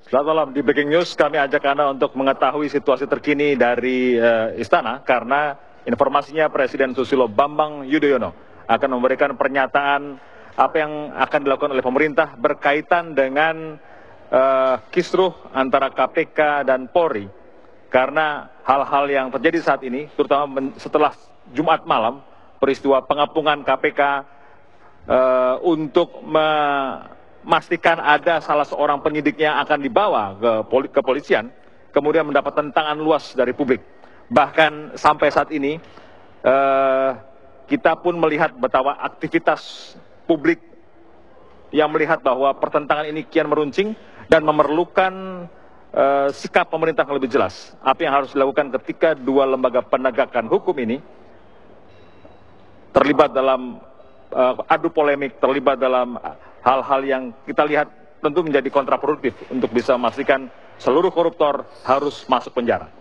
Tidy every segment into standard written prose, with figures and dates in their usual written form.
Selamat malam. Di Breaking News kami ajak Anda untuk mengetahui situasi terkini dari Istana karena informasinya Presiden Susilo Bambang Yudhoyono akan memberikan pernyataan apa yang akan dilakukan oleh pemerintah berkaitan dengan kisruh antara KPK dan Polri. Karena hal-hal yang terjadi saat ini, terutama setelah Jumat malam, peristiwa pengepungan KPK untuk memastikan ada salah seorang penyidiknya akan dibawa ke kepolisian, kemudian mendapat tentangan luas dari publik. Bahkan sampai saat ini, kita pun melihat betapa aktivitas publik yang melihat bahwa pertentangan ini kian meruncing dan memerlukan sikap pemerintah yang lebih jelas. Apa yang harus dilakukan ketika dua lembaga penegakan hukum ini terlibat dalam adu polemik, terlibat dalam hal-hal yang kita lihat tentu menjadi kontraproduktif untuk bisa memastikan seluruh koruptor harus masuk penjara.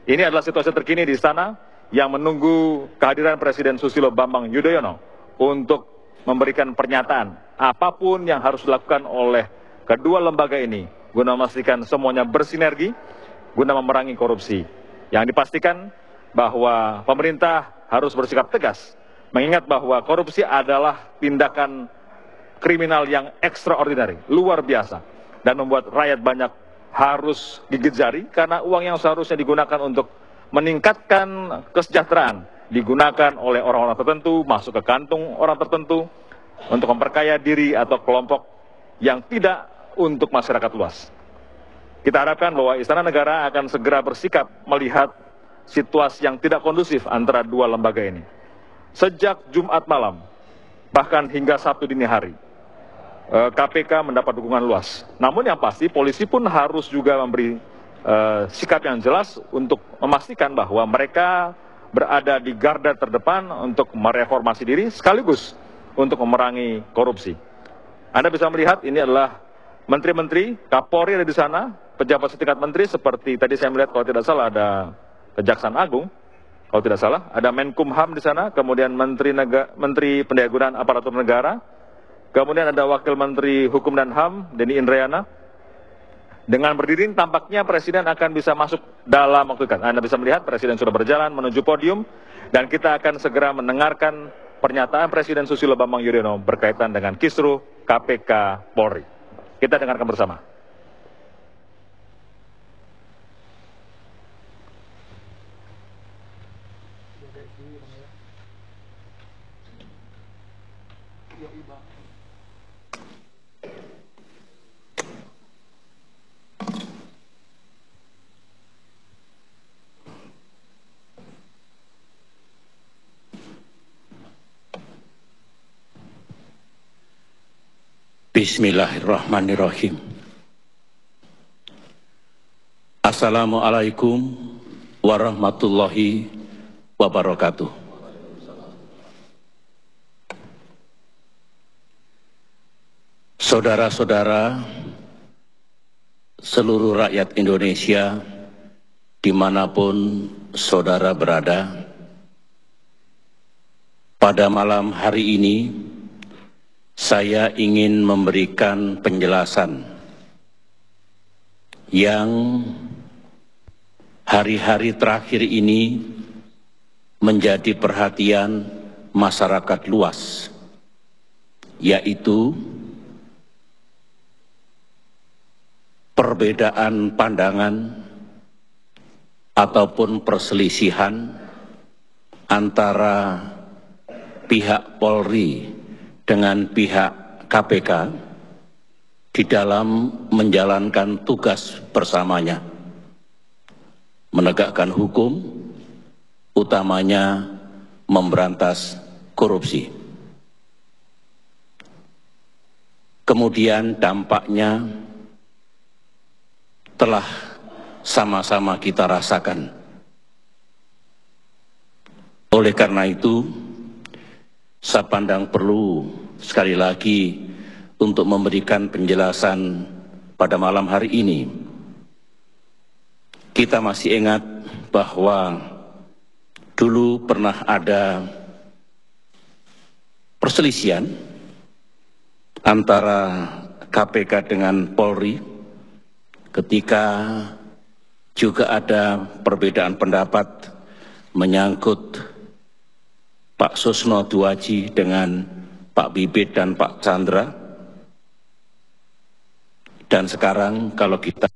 Ini adalah situasi terkini di Istana yang menunggu kehadiran Presiden Susilo Bambang Yudhoyono untuk memberikan pernyataan apapun yang harus dilakukan oleh kedua lembaga ini guna memastikan semuanya bersinergi guna memerangi korupsi. Yang dipastikan bahwa pemerintah harus bersikap tegas mengingat bahwa korupsi adalah tindakan kriminal yang extraordinary, luar biasa, dan membuat rakyat banyak harus gigit jari karena uang yang seharusnya digunakan untuk meningkatkan kesejahteraan digunakan oleh orang-orang tertentu, masuk ke kantung orang tertentu untuk memperkaya diri atau kelompok yang tidak untuk masyarakat luas. Kita harapkan bahwa Istana Negara akan segera bersikap melihat situasi yang tidak kondusif antara dua lembaga ini. Sejak Jumat malam, bahkan hingga Sabtu dini hari, KPK mendapat dukungan luas. Namun yang pasti polisi pun harus juga memberi sikap yang jelas untuk memastikan bahwa mereka berada di garda terdepan untuk mereformasi diri sekaligus untuk memerangi korupsi. Anda bisa melihat ini adalah menteri-menteri, Kapolri ada di sana, pejabat setingkat menteri seperti tadi saya melihat kalau tidak salah ada Kejaksaan Agung, kalau tidak salah ada Menkumham di sana, kemudian Menteri Pendayagunaan Aparatur Negara, kemudian ada Wakil Menteri Hukum dan HAM, Denny Indrayana. Dengan berdiri tampaknya Presiden akan bisa masuk dalam waktu dekat. Anda bisa melihat Presiden sudah berjalan menuju podium dan kita akan segera mendengarkan pernyataan Presiden Susilo Bambang Yudhoyono berkaitan dengan kisruh KPK Polri. Kita dengarkan bersama. Bismillahirrahmanirrahim. Assalamualaikum warahmatullahi wabarakatuh. Saudara-saudara, seluruh rakyat Indonesia, dimanapun saudara berada, pada malam hari ini saya ingin memberikan penjelasan yang hari-hari terakhir ini menjadi perhatian masyarakat luas, yaitu perbedaan pandangan ataupun perselisihan antara pihak Polri dengan pihak KPK di dalam menjalankan tugas bersamanya, menegakkan hukum, utamanya memberantas korupsi. Kemudian dampaknya telah sama-sama kita rasakan. Oleh karena itu, saya pandang perlu sekali lagi untuk memberikan penjelasan pada malam hari ini. Kita masih ingat bahwa dulu pernah ada perselisihan antara KPK dengan Polri ketika juga ada perbedaan pendapat menyangkut Pak Susno Duaji dengan Pak Bibit dan Pak Chandra. Dan sekarang kalau kita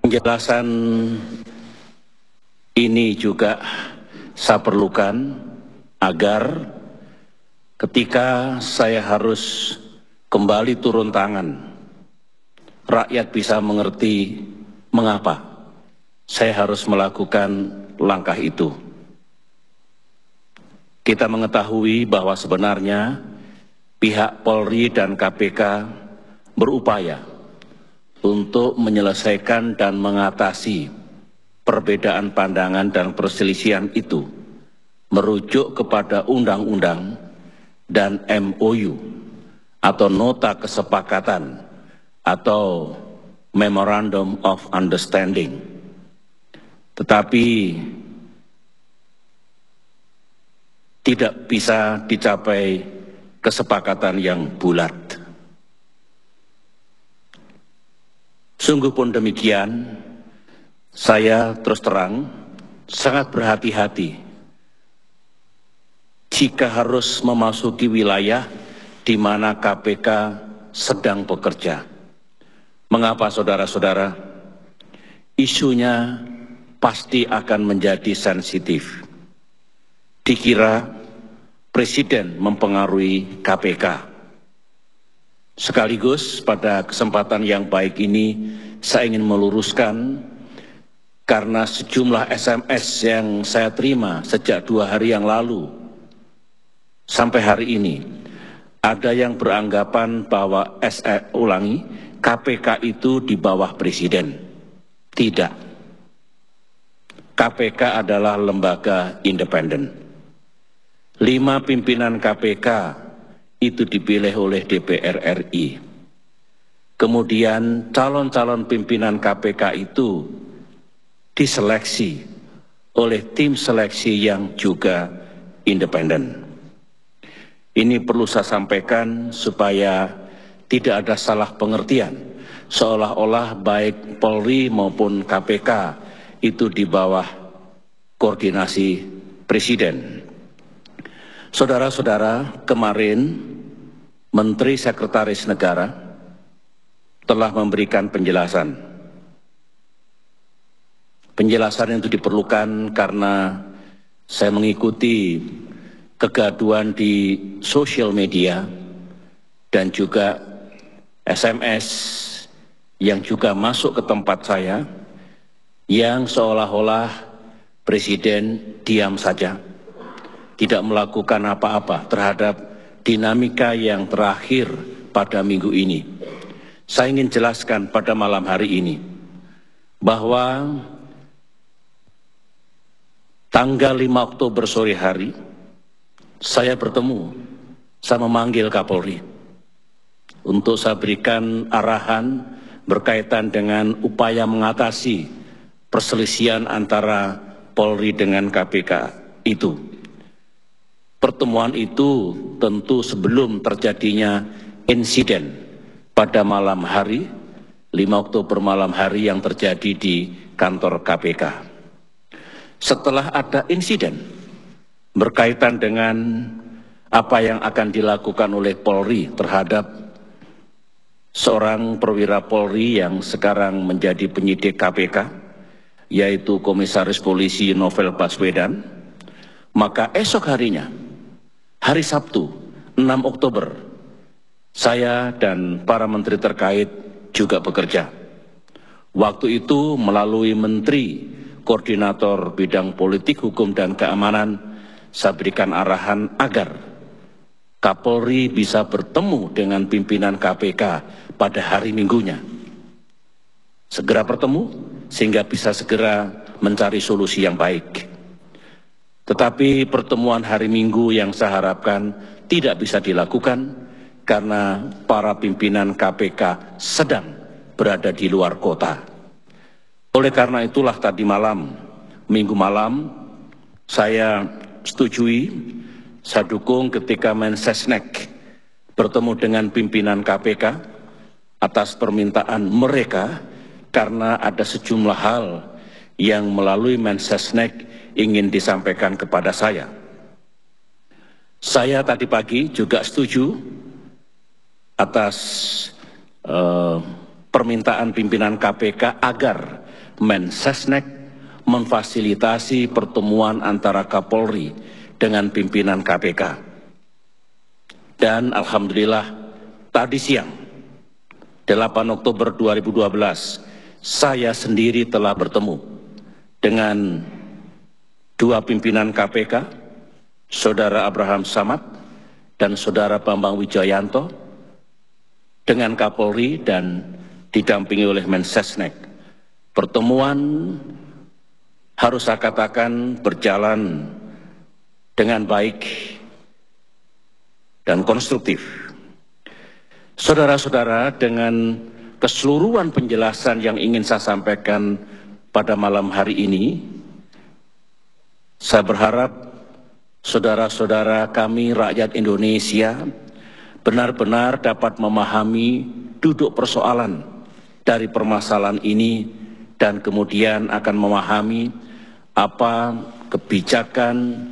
penjelasan ini juga saya perlukan agar ketika saya harus kembali turun tangan, rakyat bisa mengerti mengapa saya harus melakukan langkah itu. Kita mengetahui bahwa sebenarnya pihak Polri dan KPK berupaya untuk menyelesaikan dan mengatasi perbedaan pandangan dan perselisihan itu, merujuk kepada undang-undang dan MOU atau nota kesepakatan atau Memorandum of Understanding. Tetapi tidak bisa dicapai kesepakatan yang bulat. Sungguh pun demikian, saya terus terang sangat berhati-hati jika harus memasuki wilayah di mana KPK sedang bekerja. Mengapa saudara-saudara? Isunya pasti akan menjadi sensitif. Dikira Presiden mempengaruhi KPK. Sekaligus pada kesempatan yang baik ini saya ingin meluruskan karena sejumlah SMS yang saya terima sejak 2 hari yang lalu sampai hari ini ada yang beranggapan bahwa KPK itu di bawah Presiden. Tidak. KPK adalah lembaga independen. 5 pimpinan KPK itu dipilih oleh DPR RI. Kemudian calon-calon pimpinan KPK itu diseleksi oleh tim seleksi yang juga independen. Ini perlu saya sampaikan supaya tidak ada salah pengertian, seolah-olah baik Polri maupun KPK itu di bawah koordinasi Presiden. Saudara-saudara, kemarin Menteri Sekretaris Negara telah memberikan penjelasan. Penjelasan itu diperlukan karena saya mengikuti kegaduhan di sosial media dan juga SMS yang juga masuk ke tempat saya yang seolah-olah Presiden diam saja, tidak melakukan apa-apa terhadap dinamika yang terakhir pada minggu ini. Saya ingin jelaskan pada malam hari ini bahwa tanggal 5 Oktober sore hari saya memanggil Kapolri untuk saya berikan arahan berkaitan dengan upaya mengatasi perselisihan antara Polri dengan KPK itu. Pertemuan itu tentu sebelum terjadinya insiden pada malam hari, 5 Oktober malam hari yang terjadi di kantor KPK. Setelah ada insiden berkaitan dengan apa yang akan dilakukan oleh Polri terhadap seorang perwira Polri yang sekarang menjadi penyidik KPK, yaitu Komisaris Polisi Novel Baswedan, maka esok harinya, hari Sabtu 6 Oktober, saya dan para menteri terkait juga bekerja. Waktu itu melalui Menteri Koordinator Bidang Politik, Hukum, dan Keamanan, saya berikan arahan agar Kapolri bisa bertemu dengan pimpinan KPK pada hari Minggunya. Segera bertemu sehingga bisa segera mencari solusi yang baik. Tetapi pertemuan hari Minggu yang saya harapkan tidak bisa dilakukan karena para pimpinan KPK sedang berada di luar kota. Oleh karena itulah tadi malam Minggu malam, saya setujui, saya dukung ketika Mensesnek bertemu dengan pimpinan KPK atas permintaan mereka karena ada sejumlah hal yang melalui Mensesnek ingin disampaikan kepada saya. Saya tadi pagi juga setuju atas permintaan pimpinan KPK agar Mensesnek memfasilitasi pertemuan antara Kapolri dengan pimpinan KPK. Dan alhamdulillah tadi siang, 8 Oktober 2012, saya sendiri telah bertemu dengan dua pimpinan KPK, Saudara Abraham Samad dan Saudara Bambang Wijoyanto, dengan Kapolri dan didampingi oleh Mensesnek. Pertemuan harus saya katakan berjalan dengan baik dan konstruktif. Saudara-saudara, dengan keseluruhan penjelasan yang ingin saya sampaikan pada malam hari ini, saya berharap saudara-saudara kami rakyat Indonesia benar-benar dapat memahami duduk persoalan dari permasalahan ini dan kemudian akan memahami apa kebijakan,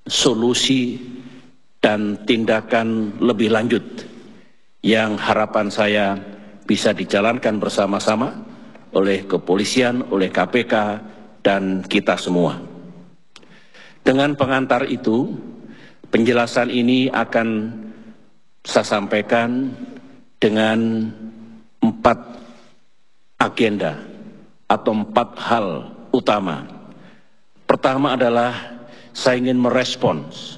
solusi, dan tindakan lebih lanjut yang harapan saya bisa dijalankan bersama-sama oleh kepolisian, oleh KPK, dan kita semua. Dengan pengantar itu, penjelasan ini akan saya sampaikan dengan 4 agenda atau 4 hal utama. Pertama adalah saya ingin merespons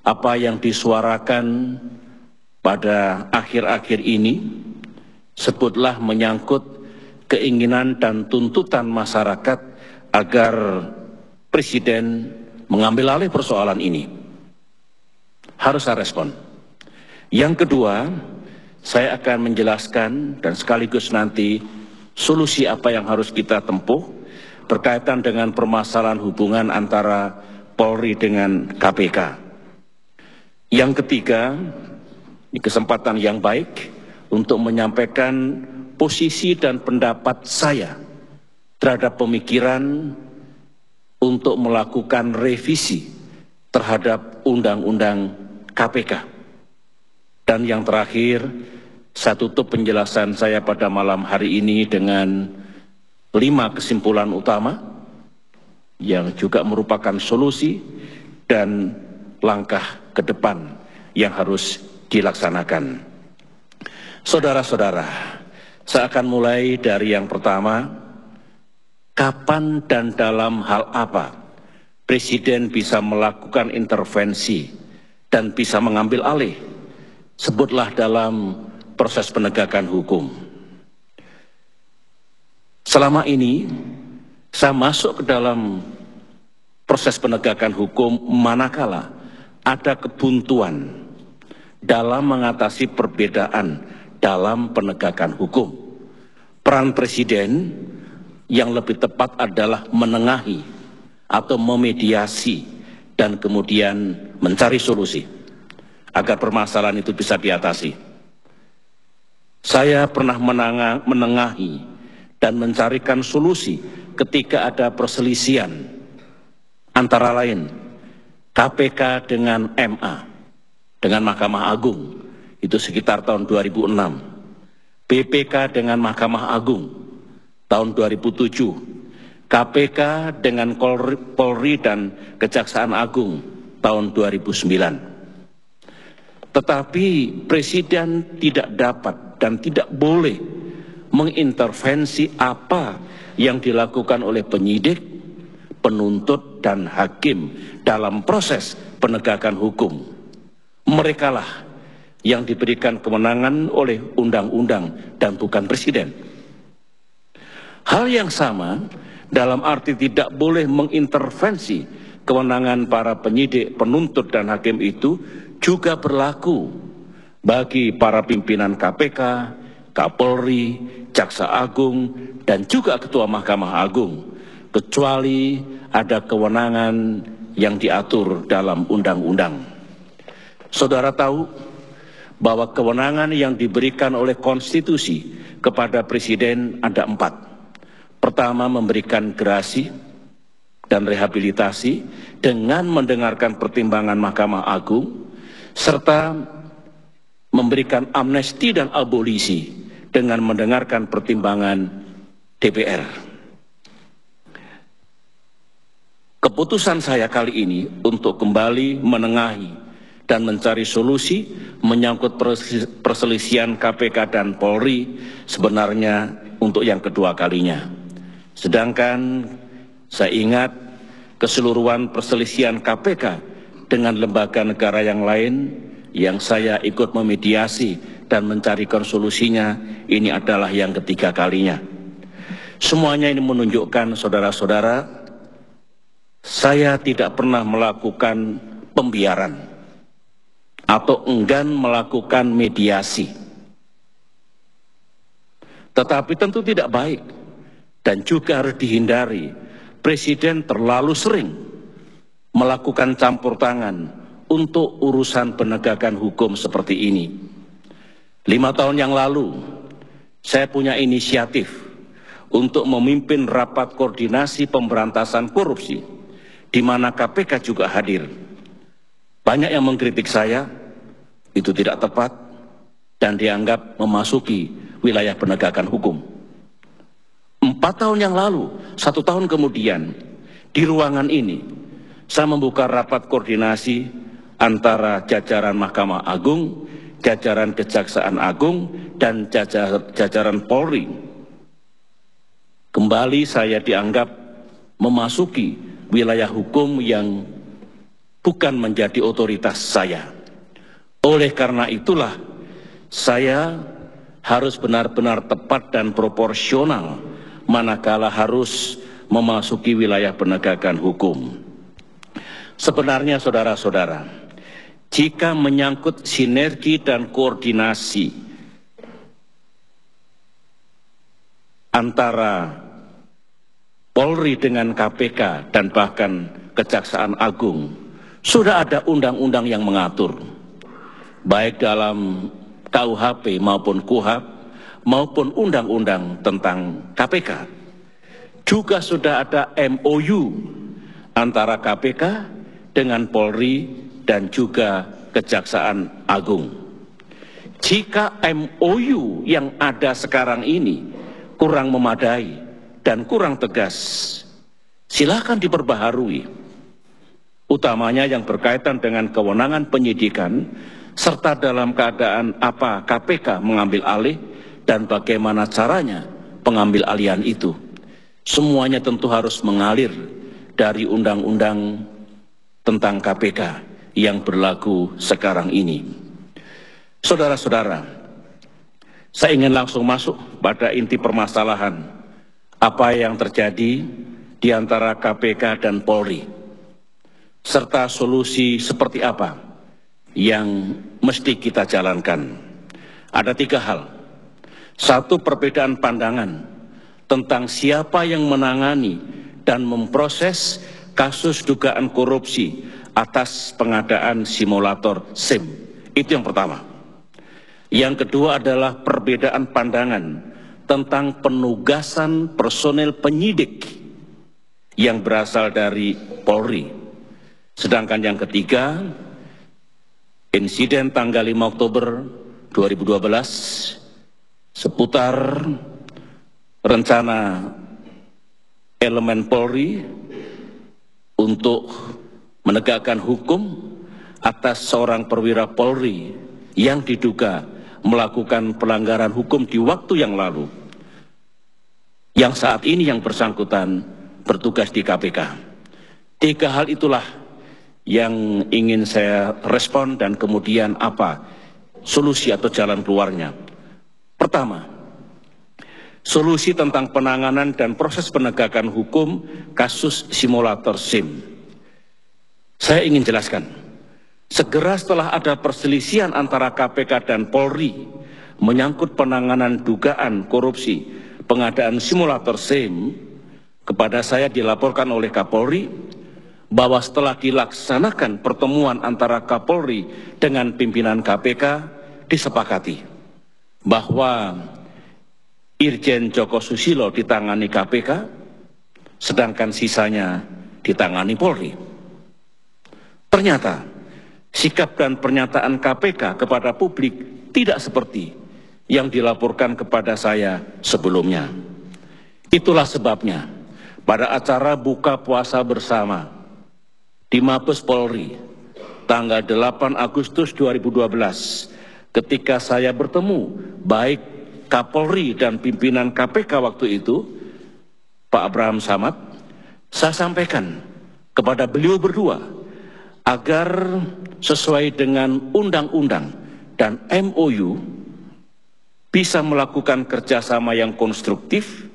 apa yang disuarakan pada akhir-akhir ini, sebutlah menyangkut keinginan dan tuntutan masyarakat agar Presiden mengambil alih persoalan ini. Harus saya respon. Yang kedua, saya akan menjelaskan dan sekaligus nanti solusi apa yang harus kita tempuh berkaitan dengan permasalahan hubungan antara Polri dengan KPK. Yang ketiga, ini kesempatan yang baik untuk menyampaikan posisi dan pendapat saya terhadap pemikiran untuk melakukan revisi terhadap Undang-Undang KPK. Dan yang terakhir, saya tutup penjelasan saya pada malam hari ini dengan 5 kesimpulan utama yang juga merupakan solusi dan langkah ke depan yang harus dilaksanakan. Saudara-saudara, saya akan mulai dari yang pertama, kapan dan dalam hal apa Presiden bisa melakukan intervensi dan bisa mengambil alih, sebutlah dalam proses penegakan hukum. Selama ini, saya masuk ke dalam proses penegakan hukum manakala ada kebuntuan dalam mengatasi perbedaan dalam penegakan hukum. Peran Presiden yang lebih tepat adalah menengahi atau memediasi dan kemudian mencari solusi agar permasalahan itu bisa diatasi. Saya pernah menengahi dan mencarikan solusi ketika ada perselisihan antara lain KPK dengan MA, dengan Mahkamah Agung, itu sekitar tahun 2006. BPK dengan Mahkamah Agung, tahun 2007. KPK dengan Polri dan Kejaksaan Agung, tahun 2009. Tetapi Presiden tidak dapat dan tidak boleh mengintervensi apa yang dilakukan oleh penyidik, penuntut, dan hakim dalam proses penegakan hukum. Merekalah yang diberikan kewenangan oleh undang-undang dan bukan Presiden. Hal yang sama dalam arti tidak boleh mengintervensi kewenangan para penyidik, penuntut, dan hakim itu juga berlaku bagi para pimpinan KPK, Kapolri, Jaksa Agung, dan juga Ketua Mahkamah Agung. kecuali ada kewenangan yang diatur dalam undang-undang. Saudara tahu bahwa kewenangan yang diberikan oleh konstitusi kepada presiden ada 4. Pertama, memberikan gerasi dan rehabilitasi dengan mendengarkan pertimbangan Mahkamah Agung, serta memberikan amnesti dan abolisi dengan mendengarkan pertimbangan DPR. Keputusan saya kali ini untuk kembali menengahi dan mencari solusi menyangkut perselisihan KPK dan Polri sebenarnya untuk yang kedua kalinya. Sedangkan saya ingat keseluruhan perselisihan KPK dengan lembaga negara yang lain yang saya ikut memediasi dan mencarikan solusinya, ini adalah yang ketiga kalinya. Semuanya ini menunjukkan, saudara-saudara, saya tidak pernah melakukan pembiaran atau enggan melakukan mediasi. Tetapi tentu tidak baik dan juga harus dihindari. Presiden terlalu sering melakukan campur tangan untuk urusan penegakan hukum seperti ini. 5 tahun yang lalu, saya punya inisiatif untuk memimpin rapat koordinasi pemberantasan korupsi, di mana KPK juga hadir. Banyak yang mengkritik saya, itu tidak tepat, dan dianggap memasuki wilayah penegakan hukum. 4 tahun yang lalu, 1 tahun kemudian, di ruangan ini, saya membuka rapat koordinasi antara jajaran Mahkamah Agung, jajaran Kejaksaan Agung, dan jajaran Polri. Kembali saya dianggap memasuki wilayah hukum yang bukan menjadi otoritas saya. Oleh karena itulah, saya harus benar-benar tepat dan proporsional manakala harus memasuki wilayah penegakan hukum. Sebenarnya saudara-saudara, jika menyangkut sinergi dan koordinasi antara Polri dengan KPK dan bahkan Kejaksaan Agung, sudah ada undang-undang yang mengatur, baik dalam KUHP maupun KUHAP maupun undang-undang tentang KPK. Juga sudah ada MOU antara KPK dengan Polri dan juga Kejaksaan Agung. Jika MOU yang ada sekarang ini kurang memadai dan kurang tegas, silakan diperbaharui, utamanya yang berkaitan dengan kewenangan penyidikan, serta dalam keadaan apa KPK mengambil alih dan bagaimana caranya pengambil alihan itu. Semuanya tentu harus mengalir dari undang-undang tentang KPK yang berlaku sekarang ini. Saudara-saudara, saya ingin langsung masuk pada inti permasalahan apa yang terjadi di antara KPK dan Polri, serta solusi seperti apa yang mesti kita jalankan. Ada 3 hal. 1, perbedaan pandangan tentang siapa yang menangani dan memproses kasus dugaan korupsi atas pengadaan simulator SIM. Itu yang pertama. Yang kedua adalah perbedaan pandangan tentang penugasan personel penyidik yang berasal dari Polri. Sedangkan yang ketiga, insiden tanggal 5 Oktober 2012 seputar rencana elemen Polri untuk menegakkan hukum atas seorang perwira Polri yang diduga melakukan pelanggaran hukum di waktu yang lalu, yang saat ini yang bersangkutan bertugas di KPK. 3 hal itulah yang ingin saya respon dan kemudian apa solusi atau jalan keluarnya. Pertama, solusi tentang penanganan dan proses penegakan hukum kasus simulator SIM. Saya ingin jelaskan, segera setelah ada perselisihan antara KPK dan Polri menyangkut penanganan dugaan korupsi pengadaan simulator SIM, kepada saya dilaporkan oleh Kapolri bahwa setelah dilaksanakan pertemuan antara Kapolri dengan pimpinan KPK, disepakati bahwa Irjen Joko Susilo ditangani KPK, sedangkan sisanya ditangani Polri. Ternyata sikap dan pernyataan KPK kepada publik tidak seperti yang dilaporkan kepada saya sebelumnya. Itulah sebabnya pada acara buka puasa bersama di Mabes Polri tanggal 8 Agustus 2012 ketika saya bertemu baik Kapolri dan pimpinan KPK waktu itu, Pak Abraham Samad, saya sampaikan kepada beliau berdua agar sesuai dengan undang-undang dan MOU bisa melakukan kerjasama yang konstruktif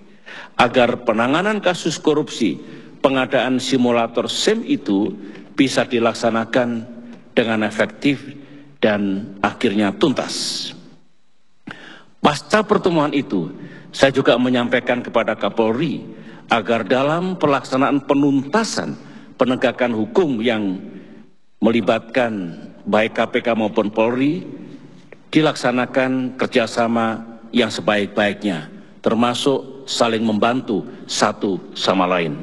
agar penanganan kasus korupsi pengadaan simulator SIM itu bisa dilaksanakan dengan efektif dan akhirnya tuntas. Pasca pertemuan itu, saya juga menyampaikan kepada Kapolri agar dalam pelaksanaan penuntasan penegakan hukum yang melibatkan baik KPK maupun Polri dilaksanakan kerjasama yang sebaik-baiknya, termasuk saling membantu satu sama lain.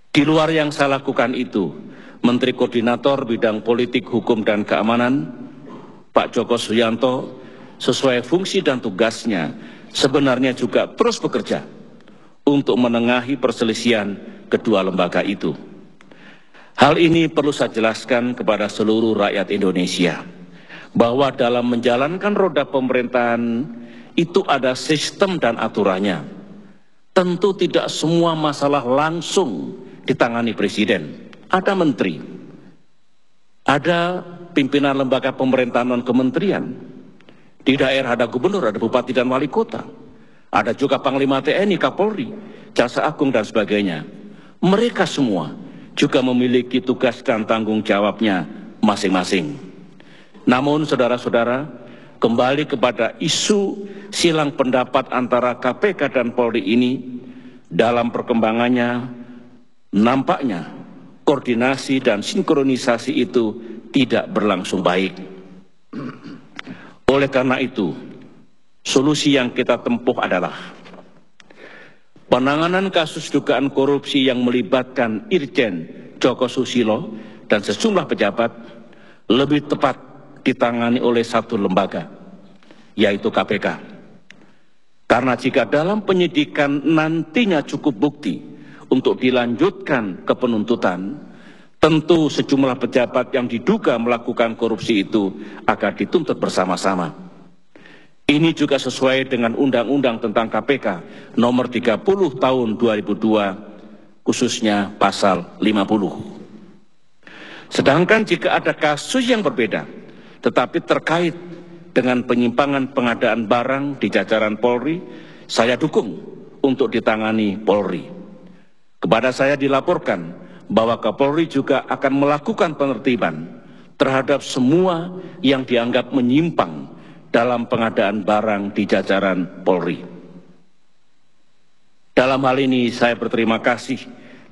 Di luar yang saya lakukan itu, Menteri Koordinator Bidang Politik, Hukum, dan Keamanan, Pak Joko Suyanto, sesuai fungsi dan tugasnya, sebenarnya juga terus bekerja untuk menengahi perselisihan kedua lembaga itu. Hal ini perlu saya jelaskan kepada seluruh rakyat Indonesia, bahwa dalam menjalankan roda pemerintahan itu ada sistem dan aturannya. Tentu tidak semua masalah langsung ditangani Presiden. Ada menteri, ada pimpinan lembaga pemerintahan non-kementerian, di daerah ada gubernur, ada bupati dan wali kota, ada juga Panglima TNI, Kapolri, Jaksa Agung dan sebagainya. Mereka semua juga memiliki tugas dan tanggung jawabnya masing-masing. Namun saudara-saudara, kembali kepada isu silang pendapat antara KPK dan Polri ini, dalam perkembangannya nampaknya koordinasi dan sinkronisasi itu tidak berlangsung baik. Oleh karena itu, solusi yang kita tempuh adalah penanganan kasus dugaan korupsi yang melibatkan Irjen Joko Susilo dan sejumlah pejabat lebih tepat ditangani oleh satu lembaga, yaitu KPK. Karena jika dalam penyidikan nantinya cukup bukti untuk dilanjutkan ke penuntutan, tentu sejumlah pejabat yang diduga melakukan korupsi itu akan dituntut bersama-sama. Ini juga sesuai dengan Undang-Undang tentang KPK nomor 30 tahun 2002, khususnya pasal 50. Sedangkan jika ada kasus yang berbeda, tetapi terkait dengan penyimpangan pengadaan barang di jajaran Polri, saya dukung untuk ditangani Polri. Kepada saya dilaporkan bahwa Kapolri juga akan melakukan penertiban terhadap semua yang dianggap menyimpang dalam pengadaan barang di jajaran Polri. Dalam hal ini saya berterima kasih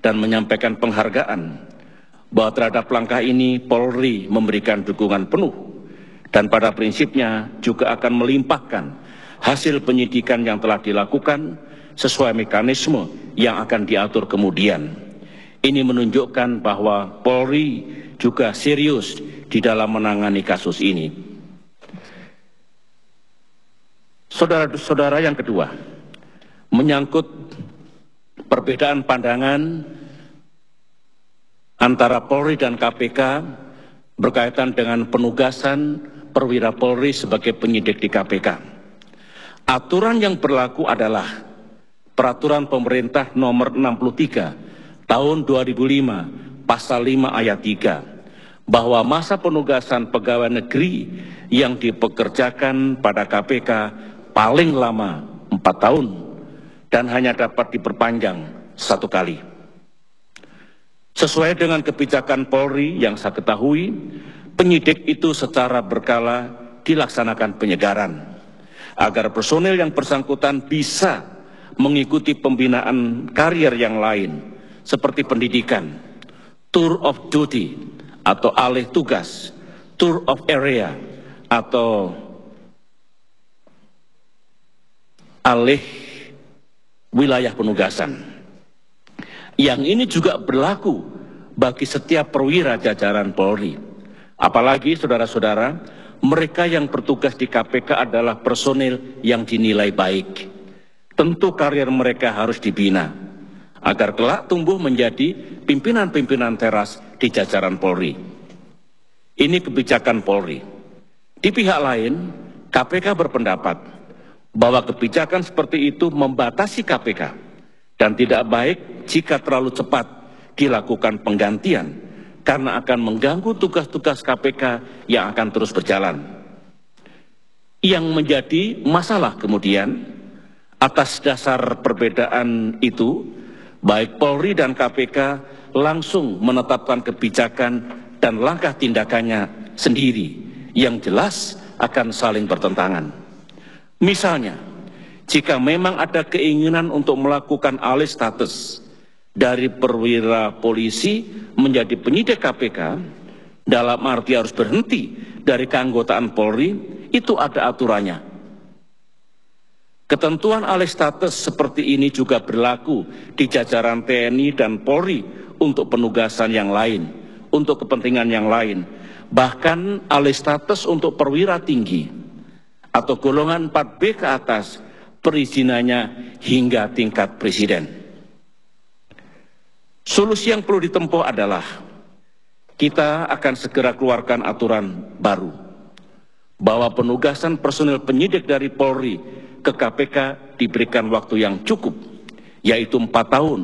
dan menyampaikan penghargaan bahwa terhadap langkah ini Polri memberikan dukungan penuh dan pada prinsipnya juga akan melimpahkan hasil penyidikan yang telah dilakukan sesuai mekanisme yang akan diatur kemudian. Ini menunjukkan bahwa Polri juga serius di dalam menangani kasus ini. Saudara-saudara, yang kedua, menyangkut perbedaan pandangan antara Polri dan KPK berkaitan dengan penugasan perwira Polri sebagai penyidik di KPK. Aturan yang berlaku adalah Peraturan Pemerintah Nomor 63 Tahun 2005 Pasal 5 Ayat 3 bahwa masa penugasan pegawai negeri yang dipekerjakan pada KPK paling lama 4 tahun dan hanya dapat diperpanjang 1 kali. Sesuai dengan kebijakan Polri yang saya ketahui, penyidik itu secara berkala dilaksanakan penyegaran agar personel yang bersangkutan bisa mengikuti pembinaan karier yang lain, seperti pendidikan, tour of duty atau alih tugas, tour of area atau alih wilayah penugasan. Yang ini juga berlaku bagi setiap perwira jajaran Polri. Apalagi saudara-saudara, mereka yang bertugas di KPK adalah personil yang dinilai baik. Tentu karier mereka harus dibina, agar kelak tumbuh menjadi pimpinan-pimpinan teras di jajaran Polri. Ini kebijakan Polri. Di pihak lain, KPK berpendapat bahwa kebijakan seperti itu membatasi KPK dan tidak baik jika terlalu cepat dilakukan penggantian karena akan mengganggu tugas-tugas KPK yang akan terus berjalan. Yang menjadi masalah kemudian, atas dasar perbedaan itu, baik Polri dan KPK langsung menetapkan kebijakan dan langkah tindakannya sendiri yang jelas akan saling bertentangan. Misalnya, jika memang ada keinginan untuk melakukan alih status dari perwira polisi menjadi penyidik KPK, dalam arti harus berhenti dari keanggotaan Polri, itu ada aturannya. Ketentuan alih status seperti ini juga berlaku di jajaran TNI dan Polri untuk penugasan yang lain, untuk kepentingan yang lain. Bahkan alih status untuk perwira tinggi atau golongan 4B ke atas, perizinannya hingga tingkat presiden. Solusi yang perlu ditempuh adalah kita akan segera keluarkan aturan baru bahwa penugasan personil penyidik dari Polri ke KPK diberikan waktu yang cukup, yaitu 4 tahun,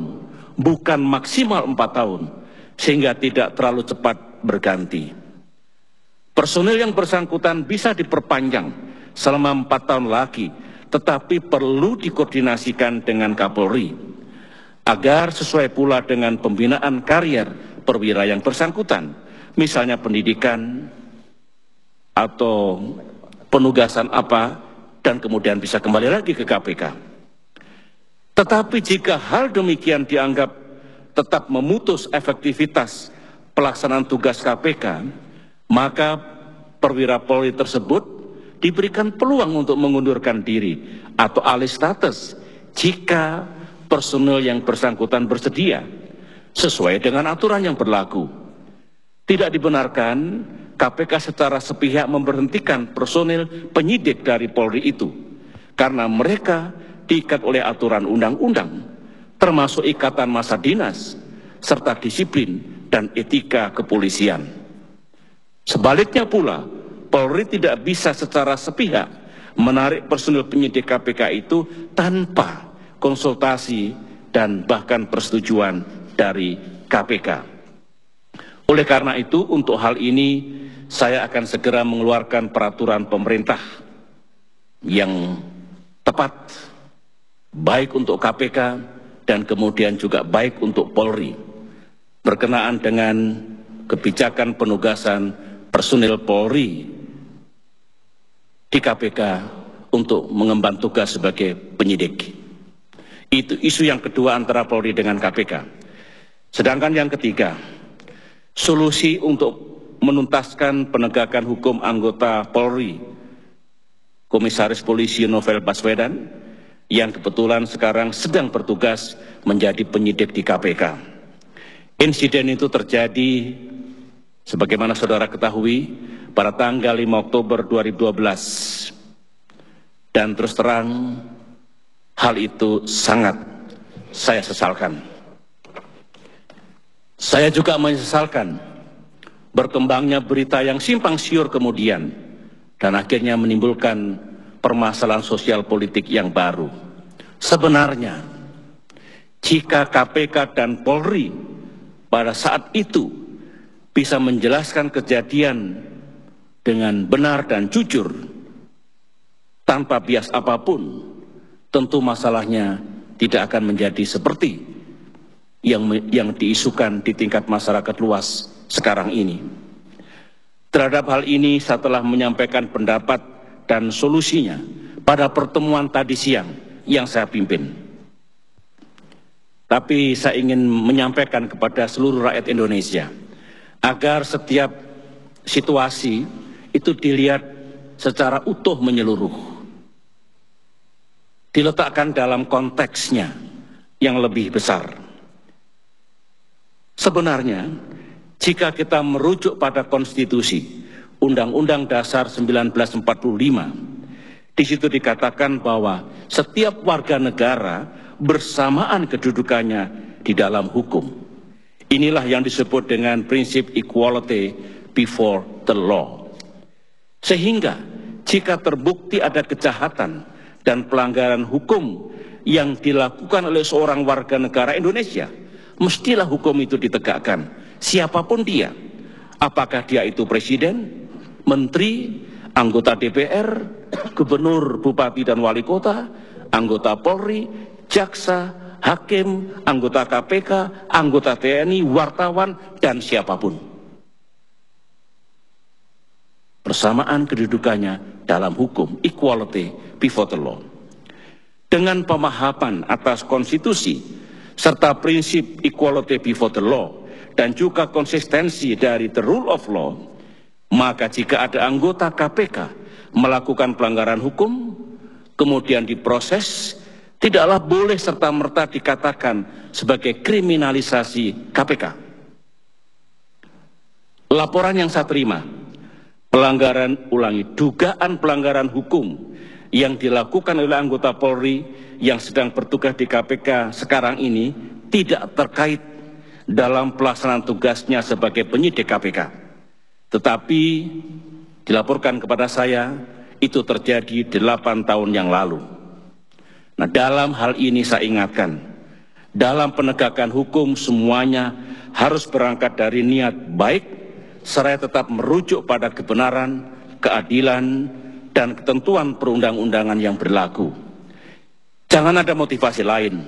bukan maksimal 4 tahun, sehingga tidak terlalu cepat berganti. Personil yang bersangkutan bisa diperpanjang selama 4 tahun lagi, tetapi perlu dikoordinasikan dengan Kapolri, agar sesuai pula dengan pembinaan karier perwira yang bersangkutan, misalnya pendidikan atau penugasan apa, dan kemudian bisa kembali lagi ke KPK. Tetapi jika hal demikian dianggap tetap memutus efektivitas pelaksanaan tugas KPK, maka perwira Polri tersebut diberikan peluang untuk mengundurkan diri atau alih status jika personel yang bersangkutan bersedia sesuai dengan aturan yang berlaku. Tidak dibenarkan KPK secara sepihak memberhentikan personil penyidik dari Polri itu karena mereka diikat oleh aturan undang-undang, termasuk ikatan masa dinas, serta disiplin dan etika kepolisian. Sebaliknya pula, Polri tidak bisa secara sepihak menarik personil penyidik KPK itu tanpa konsultasi dan bahkan persetujuan dari KPK. Oleh karena itu, untuk hal ini, saya akan segera mengeluarkan peraturan pemerintah yang tepat, baik untuk KPK dan kemudian juga baik untuk Polri, berkenaan dengan kebijakan penugasan personil Polri di KPK untuk mengemban tugas sebagai penyidik. Itu isu yang kedua antara Polri dengan KPK. Sedangkan yang ketiga, solusi untuk menuntaskan penegakan hukum anggota Polri, Komisaris Polisi Novel Baswedan, yang kebetulan sekarang sedang bertugas menjadi penyidik di KPK. Insiden itu terjadi, sebagaimana saudara ketahui, pada tanggal 5 Oktober 2012. Dan terus terang, hal itu sangat saya sesalkan. Saya juga menyesalkan berkembangnya berita yang simpang siur kemudian dan akhirnya menimbulkan permasalahan sosial politik yang baru. Sebenarnya, jika KPK dan Polri pada saat itu bisa menjelaskan kejadian dengan benar dan jujur, tanpa bias apapun, tentu masalahnya tidak akan menjadi seperti yang diisukan di tingkat masyarakat luas sekarang ini. Terhadap hal ini, saya telah menyampaikan pendapat dan solusinya pada pertemuan tadi siang yang saya pimpin. Tapi saya ingin menyampaikan kepada seluruh rakyat Indonesia, agar setiap situasi itu dilihat secara utuh menyeluruh. Diletakkan dalam konteksnya yang lebih besar. Sebenarnya, jika kita merujuk pada konstitusi, Undang-Undang Dasar 1945, di situ dikatakan bahwa setiap warga negara bersamaan kedudukannya di dalam hukum. Inilah yang disebut dengan prinsip equality before the law. Sehingga jika terbukti ada kejahatan dan pelanggaran hukum yang dilakukan oleh seorang warga negara Indonesia, mestilah hukum itu ditegakkan, siapapun dia. Apakah dia itu presiden, menteri, anggota DPR, gubernur, bupati, dan wali kota, anggota Polri, jaksa, hakim, anggota KPK, anggota TNI, wartawan, dan siapapun. Persamaan kedudukannya dalam hukum, equality before the law. Dengan pemahaman atas konstitusi, serta prinsip equality before the law, dan juga konsistensi dari the rule of law, maka jika ada anggota KPK melakukan pelanggaran hukum, kemudian diproses, tidaklah boleh serta-merta dikatakan sebagai kriminalisasi KPK. Laporan yang saya terima, dugaan pelanggaran hukum yang dilakukan oleh anggota Polri yang sedang bertugas di KPK sekarang ini tidak terkait dalam pelaksanaan tugasnya sebagai penyidik KPK. Tetapi dilaporkan kepada saya itu terjadi 8 tahun yang lalu. Nah, dalam hal ini saya ingatkan, dalam penegakan hukum semuanya harus berangkat dari niat baik, serta tetap merujuk pada kebenaran, keadilan, dan ketentuan perundang-undangan yang berlaku. Jangan ada motivasi lain.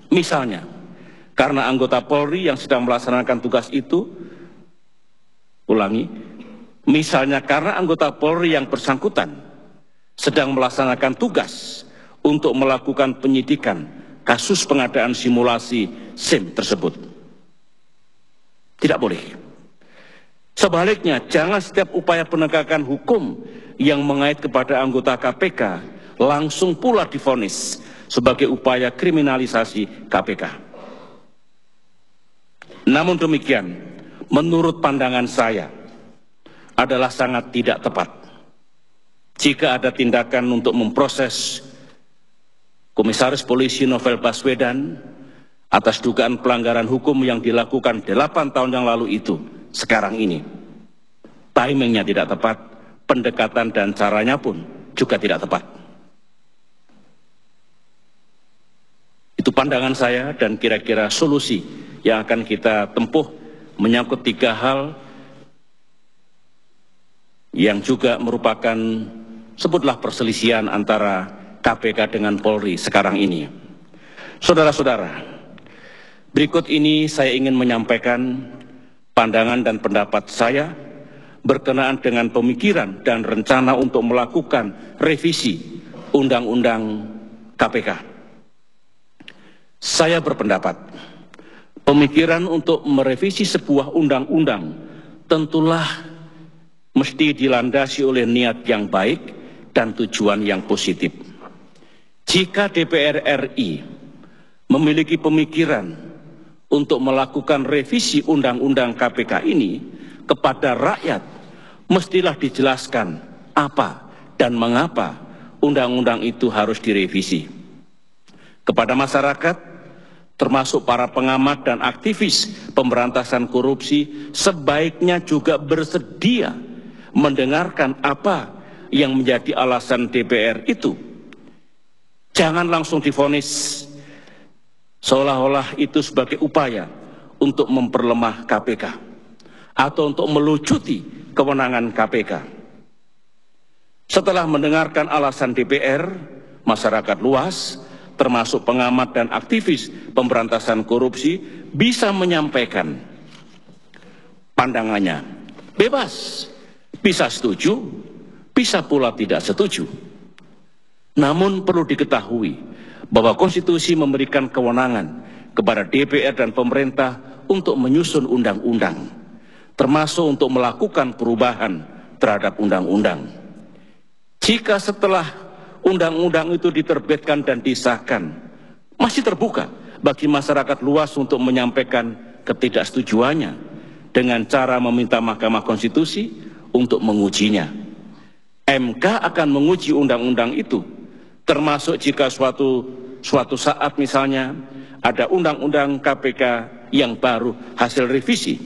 Misalnya, karena anggota Polri yang sedang melaksanakan tugas itu, misalnya karena anggota Polri yang bersangkutan sedang melaksanakan tugas untuk melakukan penyidikan kasus pengadaan simulasi SIM tersebut. Tidak boleh. Sebaliknya, jangan setiap upaya penegakan hukum yang mengait kepada anggota KPK langsung pula divonis sebagai upaya kriminalisasi KPK. Namun demikian, menurut pandangan saya, adalah sangat tidak tepat jika ada tindakan untuk memproses Komisaris Polisi Novel Baswedan atas dugaan pelanggaran hukum yang dilakukan 8 tahun yang lalu itu, sekarang ini. Timingnya tidak tepat, pendekatan dan caranya pun juga tidak tepat. Itu pandangan saya, dan kira-kira solusi yang akan kita tempuh menyangkut 3 hal yang juga merupakan, sebutlah, perselisihan antara KPK dengan Polri sekarang ini. Saudara-saudara, berikut ini saya ingin menyampaikan pandangan dan pendapat saya berkenaan dengan pemikiran dan rencana untuk melakukan revisi Undang-Undang KPK. Saya berpendapat, pemikiran untuk merevisi sebuah undang-undang tentulah mesti dilandasi oleh niat yang baik dan tujuan yang positif. Jika DPR RI memiliki pemikiran untuk melakukan revisi Undang-Undang KPK ini kepada rakyat, mestilah dijelaskan apa dan mengapa undang-undang itu harus direvisi. Kepada masyarakat, termasuk para pengamat dan aktivis pemberantasan korupsi, sebaiknya juga bersedia mendengarkan apa yang menjadi alasan DPR itu. Jangan langsung divonis seolah-olah itu sebagai upaya untuk memperlemah KPK atau untuk melucuti kewenangan KPK. Setelah mendengarkan alasan DPR, masyarakat luas, termasuk pengamat dan aktivis pemberantasan korupsi, bisa menyampaikan pandangannya. Bebas, bisa setuju, bisa pula tidak setuju. Namun perlu diketahui bahwa konstitusi memberikan kewenangan kepada DPR dan pemerintah untuk menyusun undang-undang, termasuk untuk melakukan perubahan terhadap undang-undang. Jika setelah undang-undang itu diterbitkan dan disahkan, masih terbuka bagi masyarakat luas untuk menyampaikan ketidaksetujuannya dengan cara meminta Mahkamah Konstitusi untuk mengujinya. MK akan menguji undang-undang itu, termasuk jika suatu saat misalnya ada undang-undang KPK yang baru hasil revisi.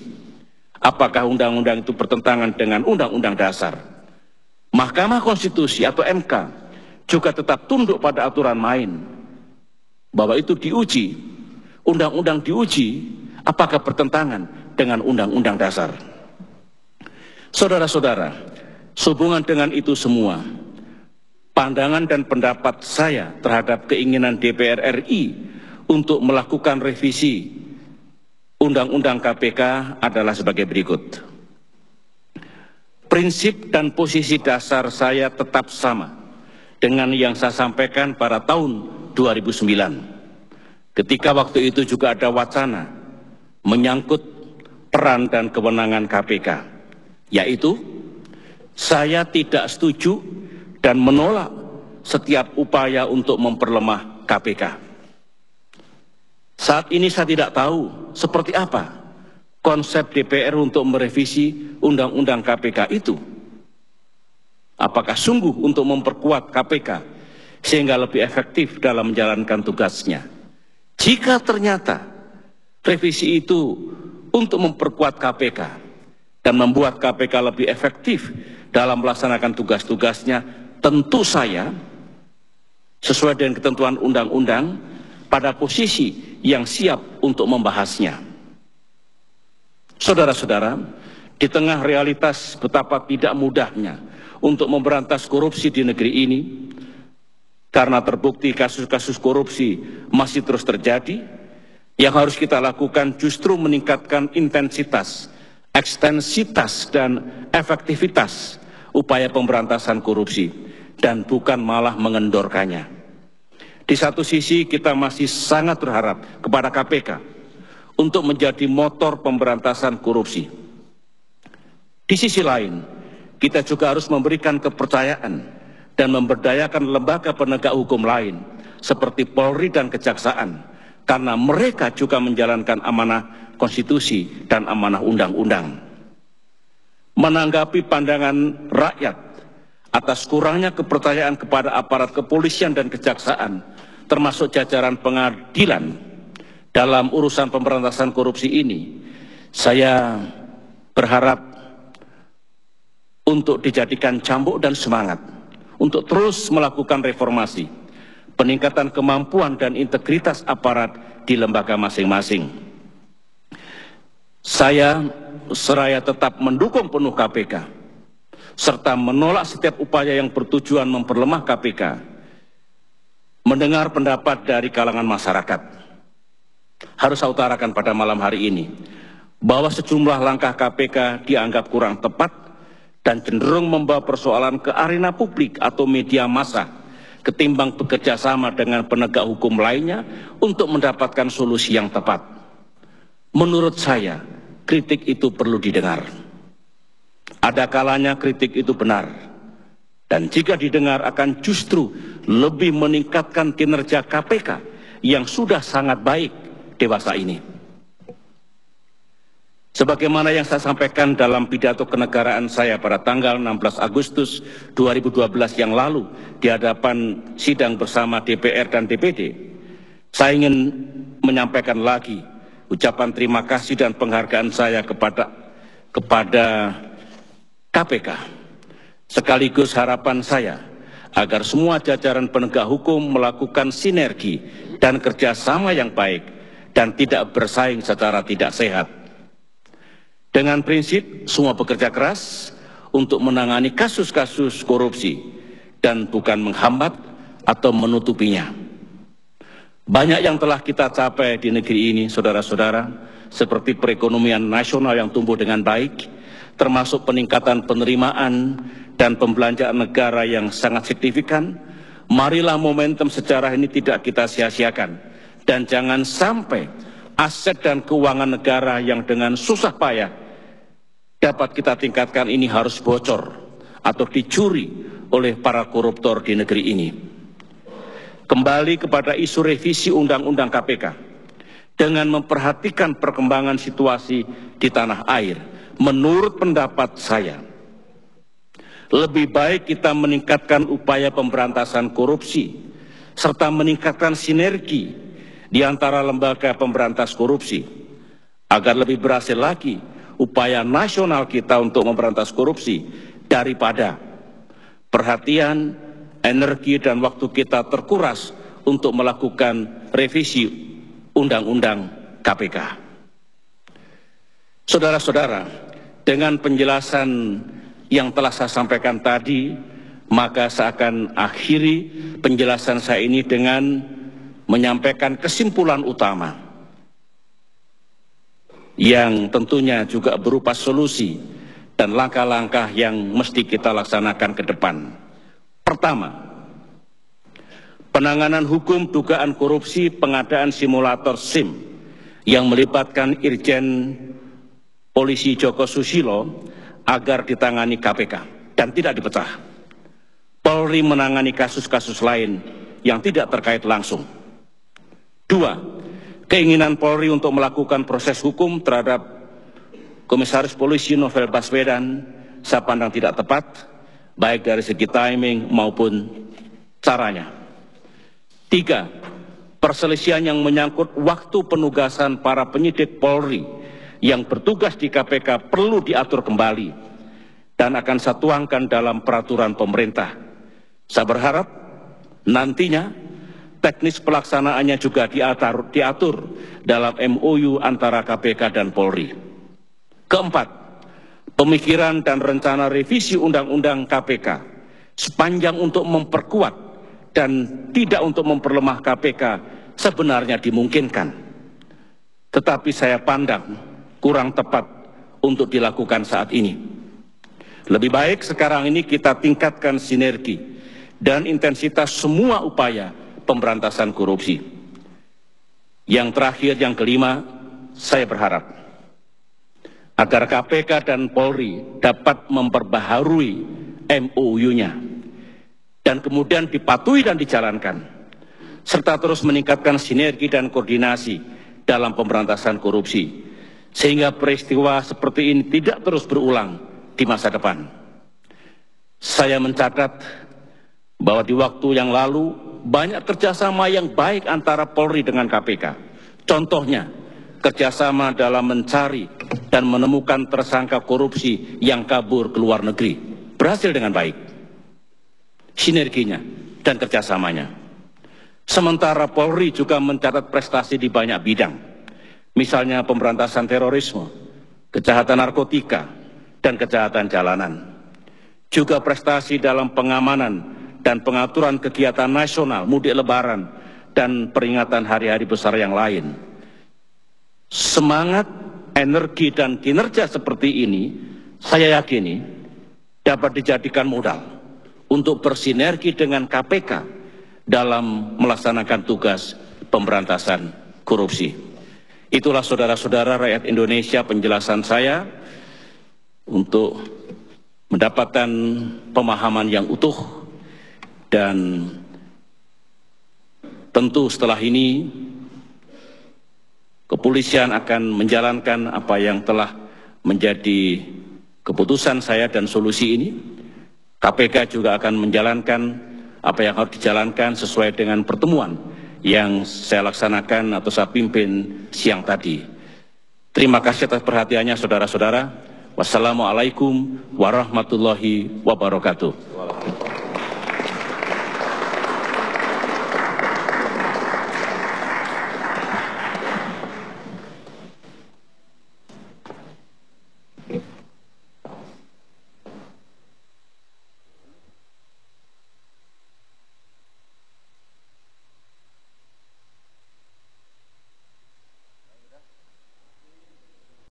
Apakah undang-undang itu bertentangan dengan Undang-Undang Dasar? Mahkamah Konstitusi atau MK juga tetap tunduk pada aturan main, bahwa itu diuji, undang-undang diuji, apakah bertentangan dengan Undang-Undang Dasar. Saudara-saudara, sehubungan dengan itu semua, pandangan dan pendapat saya terhadap keinginan DPR RI untuk melakukan revisi Undang-Undang KPK adalah sebagai berikut. Prinsip dan posisi dasar saya tetap sama dengan yang saya sampaikan pada tahun 2009. Ketika waktu itu juga ada wacana menyangkut peran dan kewenangan KPK, yaitu saya tidak setuju dan menolak setiap upaya untuk memperlemah KPK. Saat ini saya tidak tahu seperti apa konsep DPR untuk merevisi Undang-Undang KPK itu. Apakah sungguh untuk memperkuat KPK sehingga lebih efektif dalam menjalankan tugasnya? Jika ternyata revisi itu untuk memperkuat KPK dan membuat KPK lebih efektif dalam melaksanakan tugas-tugasnya, tentu saya sesuai dengan ketentuan undang-undang pada posisi yang siap untuk membahasnya. Saudara-saudara, di tengah realitas betapa tidak mudahnya untuk memberantas korupsi di negeri ini, karena terbukti kasus-kasus korupsi masih terus terjadi, yang harus kita lakukan justru meningkatkan intensitas, ekstensitas, dan efektivitas upaya pemberantasan korupsi, dan bukan malah mengendorkannya. Di satu sisi kita masih sangat berharap kepada KPK untuk menjadi motor pemberantasan korupsi. Di sisi lain, kita juga harus memberikan kepercayaan dan memberdayakan lembaga penegak hukum lain seperti Polri dan Kejaksaan, karena mereka juga menjalankan amanah konstitusi dan amanah undang-undang. Menanggapi pandangan rakyat atas kurangnya kepercayaan kepada aparat kepolisian dan kejaksaan, termasuk jajaran pengadilan dalam urusan pemberantasan korupsi ini, saya berharap untuk dijadikan cambuk dan semangat untuk terus melakukan reformasi, peningkatan kemampuan dan integritas aparat di lembaga masing-masing. Saya seraya tetap mendukung penuh KPK, serta menolak setiap upaya yang bertujuan memperlemah KPK, mendengar pendapat dari kalangan masyarakat. Harus saya utarakan pada malam hari ini, bahwa sejumlah langkah KPK dianggap kurang tepat dan cenderung membawa persoalan ke arena publik atau media massa, ketimbang bekerja sama dengan penegak hukum lainnya untuk mendapatkan solusi yang tepat. Menurut saya, kritik itu perlu didengar. Ada kalanya kritik itu benar, dan jika didengar akan justru lebih meningkatkan kinerja KPK yang sudah sangat baik dewasa ini. Sebagaimana yang saya sampaikan dalam pidato kenegaraan saya pada tanggal 16 Agustus 2012 yang lalu di hadapan sidang bersama DPR dan DPD, saya ingin menyampaikan lagi ucapan terima kasih dan penghargaan saya kepada KPK, sekaligus harapan saya agar semua jajaran penegak hukum melakukan sinergi dan kerjasama yang baik dan tidak bersaing secara tidak sehat. Dengan prinsip semua bekerja keras untuk menangani kasus-kasus korupsi dan bukan menghambat atau menutupinya. Banyak yang telah kita capai di negeri ini, saudara-saudara, seperti perekonomian nasional yang tumbuh dengan baik, termasuk peningkatan penerimaan dan pembelanjaan negara yang sangat signifikan. Marilah momentum sejarah ini tidak kita sia-siakan dan jangan sampai aset dan keuangan negara yang dengan susah payah dapat kita tingkatkan ini harus bocor atau dicuri oleh para koruptor di negeri ini. Kembali kepada isu revisi Undang-Undang KPK, dengan memperhatikan perkembangan situasi di tanah air, menurut pendapat saya, lebih baik kita meningkatkan upaya pemberantasan korupsi, serta meningkatkan sinergi di antara lembaga pemberantas korupsi, agar lebih berhasil lagi upaya nasional kita untuk memberantas korupsi, daripada perhatian, energi, dan waktu kita terkuras untuk melakukan revisi Undang-Undang KPK. Saudara-saudara, dengan penjelasan yang telah saya sampaikan tadi, maka saya akan akhiri penjelasan saya ini dengan menyampaikan kesimpulan utama yang tentunya juga berupa solusi dan langkah-langkah yang mesti kita laksanakan ke depan. Pertama, penanganan hukum dugaan korupsi pengadaan simulator SIM yang melibatkan Irjen Polisi Joko Susilo agar ditangani KPK dan tidak dipecah. Polri menangani kasus-kasus lain yang tidak terkait langsung. 2. Keinginan Polri untuk melakukan proses hukum terhadap Komisaris Polisi Novel Baswedan saya pandang tidak tepat, baik dari segi timing maupun caranya. 3. Perselisihan yang menyangkut waktu penugasan para penyidik Polri yang bertugas di KPK perlu diatur kembali dan akan saya tuangkan dalam peraturan pemerintah. Saya berharap nantinya teknis pelaksanaannya juga diatur dalam MOU antara KPK dan Polri. Keempat, pemikiran dan rencana revisi Undang-Undang KPK sepanjang untuk memperkuat dan tidak untuk memperlemah KPK sebenarnya dimungkinkan. Tetapi saya pandang kurang tepat untuk dilakukan saat ini. Lebih baik sekarang ini kita tingkatkan sinergi dan intensitas semua upaya pemberantasan korupsi. Yang terakhir, yang kelima, saya berharap agar KPK dan Polri dapat memperbaharui MOU-nya dan kemudian dipatuhi dan dijalankan, serta terus meningkatkan sinergi dan koordinasi dalam pemberantasan korupsi, sehingga peristiwa seperti ini tidak terus berulang di masa depan. Saya mencatat bahwa di waktu yang lalu banyak kerjasama yang baik antara Polri dengan KPK. Contohnya, kerjasama dalam mencari dan menemukan tersangka korupsi yang kabur ke luar negeri. Berhasil dengan baik. Sinerginya dan kerjasamanya. Sementara Polri juga mencatat prestasi di banyak bidang. Misalnya pemberantasan terorisme, kejahatan narkotika, dan kejahatan jalanan. Juga prestasi dalam pengamanan dan pengaturan kegiatan nasional, mudik lebaran, dan peringatan hari-hari besar yang lain. Semangat, energi, dan kinerja seperti ini, saya yakini dapat dijadikan modal untuk bersinergi dengan KPK dalam melaksanakan tugas pemberantasan korupsi. Itulah saudara-saudara rakyat Indonesia penjelasan saya untuk mendapatkan pemahaman yang utuh. Dan tentu setelah ini kepolisian akan menjalankan apa yang telah menjadi keputusan saya dan solusi ini. KPK juga akan menjalankan apa yang harus dijalankan sesuai dengan pertemuan yang saya laksanakan atau saya pimpin siang tadi. Terima kasih atas perhatiannya saudara-saudara. Wassalamualaikum warahmatullahi wabarakatuh.